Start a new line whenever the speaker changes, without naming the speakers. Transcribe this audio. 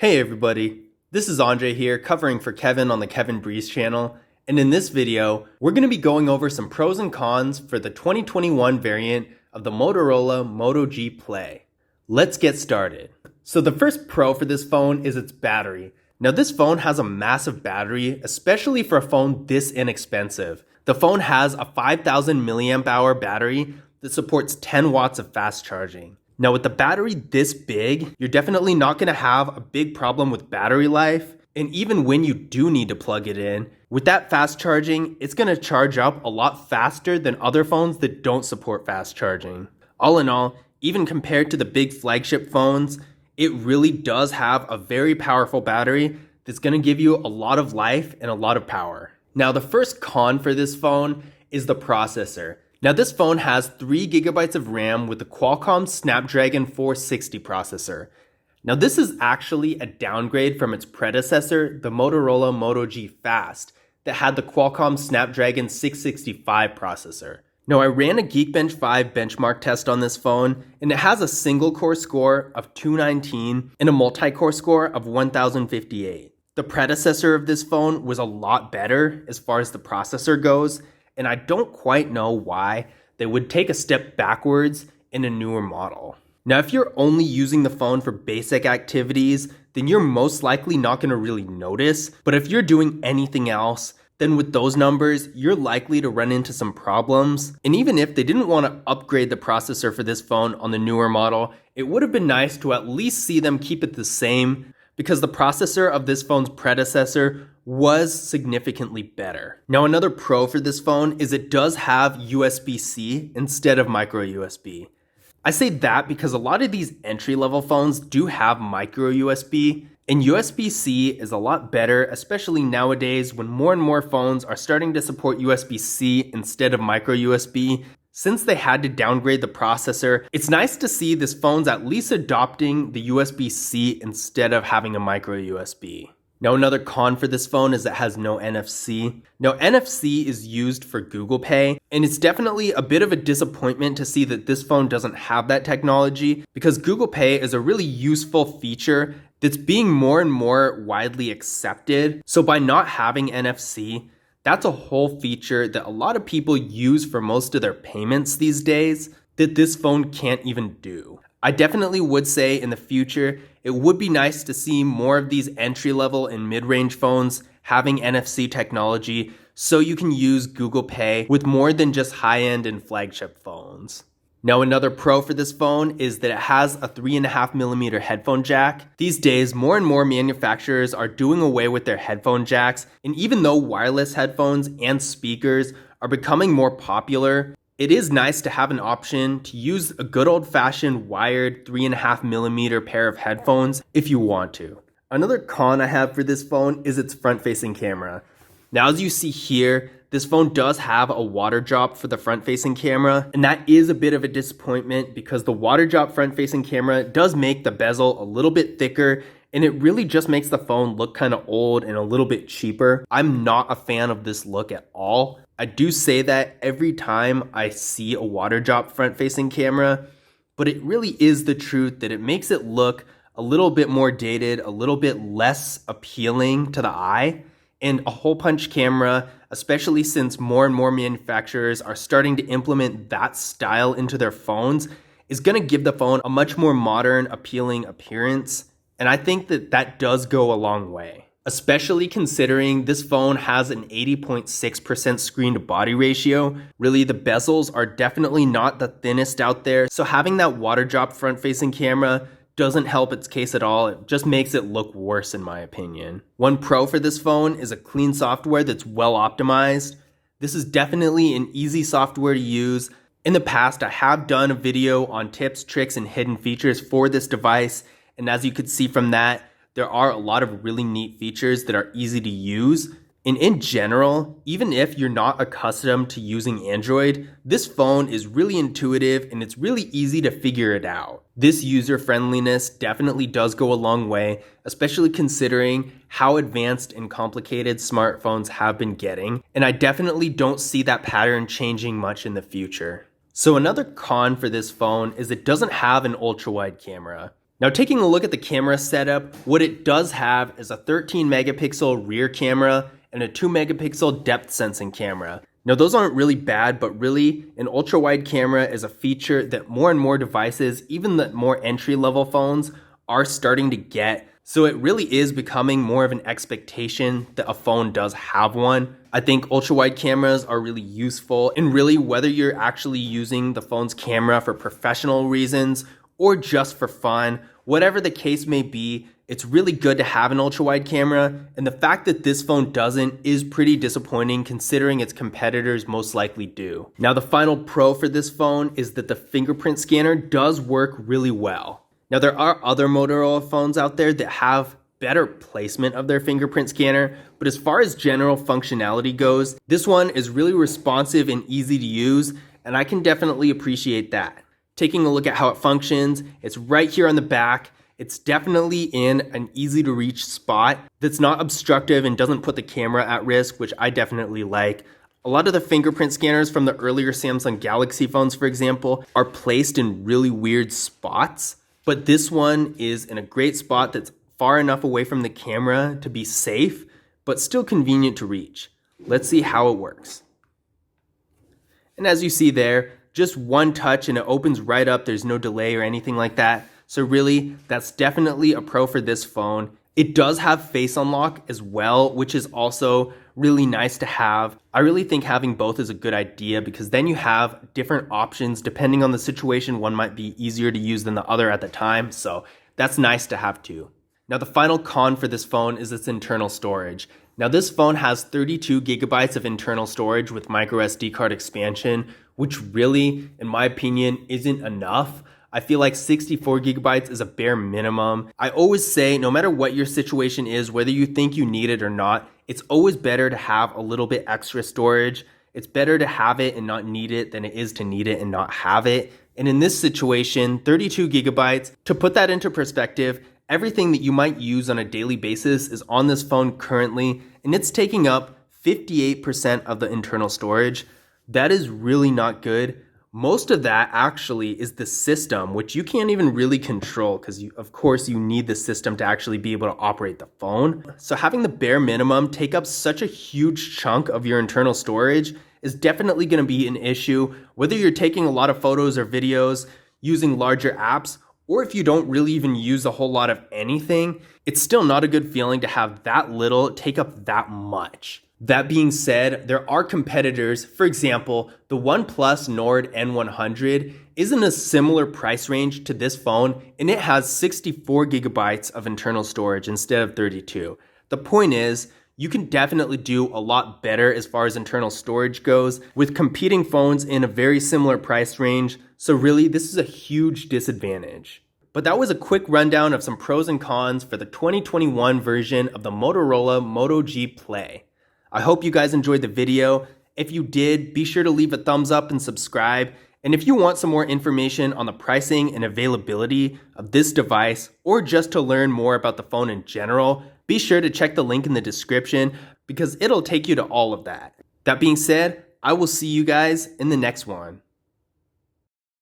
Hey everybody, this is Andre here covering for Kevin on the Kevin Breeze channel, and in this video, we're going to be going over some pros and cons for the 2021 variant of the Motorola Moto G Play. Let's get started. So the first pro for this phone is its battery. Now this phone has a massive battery, especially for a phone this inexpensive. The phone has a 5000 milliamp hour battery that supports 10 watts of fast charging. Now with the battery this big, you're definitely not going to have a big problem with battery life. And even when you do need to plug it in, with that fast charging, it's going to charge up a lot faster than other phones that don't support fast charging. All in all, even compared to the big flagship phones, it really does have a very powerful battery that's going to give you a lot of life and a lot of power. Now the first con for this phone is the processor. Now this phone has 3 GB of RAM with the Qualcomm Snapdragon 460 processor. Now this is actually a downgrade from its predecessor, the Motorola Moto G Fast, that had the Qualcomm Snapdragon 665 processor. Now I ran a Geekbench 5 benchmark test on this phone, and it has a single core score of 219 and a multi-core score of 1058. The predecessor of this phone was a lot better as far as the processor goes, and I don't quite know why they would take a step backwards in a newer model. Now, if you're only using the phone for basic activities, then you're most likely not going to really notice. But if you're doing anything else, then with those numbers, you're likely to run into some problems. And even if they didn't want to upgrade the processor for this phone on the newer model, it would have been nice to at least see them keep it the same, because the processor of this phone's predecessor was significantly better. Now another pro for this phone is it does have USB-C instead of micro USB. I say that because a lot of these entry-level phones do have micro USB, and USB-C is a lot better, especially nowadays when more and more phones are starting to support USB-C instead of micro USB. Since they had to downgrade the processor, it's nice to see this phone's at least adopting the USB-C instead of having a micro USB. Now another con for this phone is it has no NFC. Now NFC is used for Google Pay, and it's definitely a bit of a disappointment to see that this phone doesn't have that technology, because Google Pay is a really useful feature that's being more and more widely accepted. So by not having NFC, that's a whole feature that a lot of people use for most of their payments these days that this phone can't even do. I definitely would say in the future, it would be nice to see more of these entry-level and mid-range phones having NFC technology so you can use Google Pay with more than just high-end and flagship phones. Now another pro for this phone is that it has a 3.5mm headphone jack. These days, more and more manufacturers are doing away with their headphone jacks, and even though wireless headphones and speakers are becoming more popular, it is nice to have an option to use a good old-fashioned wired 3.5mm pair of headphones if you want to. Another con I have for this phone is its front-facing camera. Now as you see here, this phone does have a water drop for the front-facing camera, and that is a bit of a disappointment because the water drop front-facing camera does make the bezel a little bit thicker, and it really just makes the phone look kind of old and a little bit cheaper. I'm not a fan of this look at all. I do say that every time I see a water drop front-facing camera, but it really is the truth that it makes it look a little bit more dated, a little bit less appealing to the eye. And a hole punch camera, especially since more and more manufacturers are starting to implement that style into their phones, is going to give the phone a much more modern, appealing appearance. And I think that that does go a long way, especially considering this phone has an 80.6% screen to body ratio. Really, the bezels are definitely not the thinnest out there. So having that water drop front facing camera doesn't help its case at all. It just makes it look worse in my opinion. One pro for this phone is a clean software that's well optimized. This is definitely an easy software to use. In the past, I have done a video on tips, tricks, and hidden features for this device. And as you could see from that, there are a lot of really neat features that are easy to use. And in general, even if you're not accustomed to using Android, this phone is really intuitive and it's really easy to figure it out. This user friendliness definitely does go a long way, especially considering how advanced and complicated smartphones have been getting. And I definitely don't see that pattern changing much in the future. So another con for this phone is it doesn't have an ultra-wide camera. Now taking a look at the camera setup, what it does have is a 13 megapixel rear camera and a 2 megapixel depth sensing camera. Now those aren't really bad, but really an ultra wide camera is a feature that more and more devices, even the more entry level phones, are starting to get. So it really is becoming more of an expectation that a phone does have one. I think ultra wide cameras are really useful, and really whether you're actually using the phone's camera for professional reasons or just for fun, whatever the case may be, it's really good to have an ultra wide camera, and the fact that this phone doesn't is pretty disappointing considering its competitors most likely do. Now the final pro for this phone is that the fingerprint scanner does work really well. Now there are other Motorola phones out there that have better placement of their fingerprint scanner, but as far as general functionality goes, this one is really responsive and easy to use, and I can definitely appreciate that. Taking a look at how it functions, it's right here on the back. It's definitely in an easy to reach spot that's not obstructive and doesn't put the camera at risk, which I definitely like. A lot of the fingerprint scanners from the earlier Samsung Galaxy phones, for example, are placed in really weird spots, but this one is in a great spot that's far enough away from the camera to be safe, but still convenient to reach. Let's see how it works. And as you see there, just one touch and it opens right up. There's no delay or anything like that. So really, that's definitely a pro for this phone. It does have face unlock as well, which is also really nice to have. I really think having both is a good idea because then you have different options depending on the situation. One might be easier to use than the other at the time. So that's nice to have too. Now the final con for this phone is its internal storage. Now this phone has 32 gigabytes of internal storage with micro SD card expansion, which really, in my opinion, isn't enough. I feel like 64 gigabytes is a bare minimum. I always say, no matter what your situation is, whether you think you need it or not, it's always better to have a little bit extra storage. It's better to have it and not need it than it is to need it and not have it. And in this situation, 32 gigabytes, to put that into perspective, everything that you might use on a daily basis is on this phone currently, and it's taking up 58% of the internal storage. That is really not good. Most of that actually is the system, which you can't even really control because of course you need the system to actually be able to operate the phone. So having the bare minimum take up such a huge chunk of your internal storage is definitely going to be an issue, whether you're taking a lot of photos or videos using larger apps, or if you don't really even use a whole lot of anything. It's still not a good feeling to have that little take up that much. That being said, there are competitors. For example, the OnePlus Nord N100 is in a similar price range to this phone, and it has 64 gigabytes of internal storage instead of 32. The point is, you can definitely do a lot better as far as internal storage goes with competing phones in a very similar price range. So really, this is a huge disadvantage. But that was a quick rundown of some pros and cons for the 2021 version of the Motorola Moto G Play. I hope you guys enjoyed the video. If you did, be sure to leave a thumbs up and subscribe. And if you want some more information on the pricing and availability of this device, or just to learn more about the phone in general, be sure to check the link in the description because it'll take you to all of that. That being said, I will see you guys in the next one.